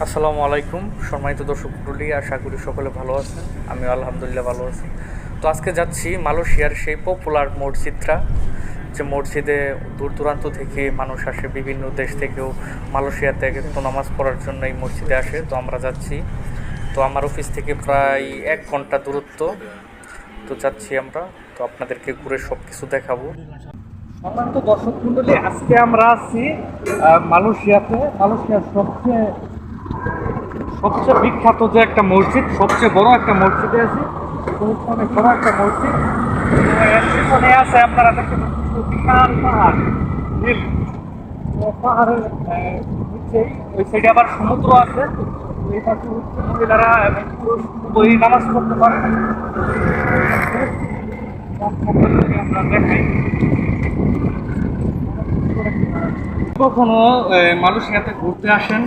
আসসালামু আলাইকুম সম্মানিত দর্শক মণ্ডলী, আশা করি সকলে ভালো আছেন। আমিও আলহামদুলিল্লাহ ভালো আছি। তো আজকে যাচ্ছি মালয়েশিয়ার সেই পপুলার মসজিদটা, যে মসজিদে দূর দূরান্ত থেকে মানুষ আসে, বিভিন্ন দেশ থেকেও মালয়েশিয়াতে তো নামাজ পড়ার জন্য এই মসজিদে আসে। তো আমরা যাচ্ছি। তো আমার অফিস থেকে প্রায় 1 ঘন্টা দূরত্ব। তো যাচ্ছি আমরা। তো আপনাদেরকে ঘুরে সব কিছু দেখাবো। সম্মানিত দর্শক মণ্ডলী, আজকে আমরা আছি মালয়েশিয়াতে। মালয়েশিয়ার সবচেয়ে সবচেয়ে বিখ্যাত যে একটা মসজিদ, সবচেয়ে বড় একটা মসজিদে আছে। অনেক বড় একটা মসজিদ। পিছনে আছে আপনারা দেখতে পাচ্ছেন বিশাল পাহাড়, নীল। পাহাড়ের নিচেই ওই সাইডে আবার সমুদ্র আছে। এই পাশে হচ্ছে মহিলারা এবং পুরুষ ওই নামাজ পড়তে পারে। আমরা দেখাই, কখনো মালয়েশিয়াতে ঘুরতে আসেন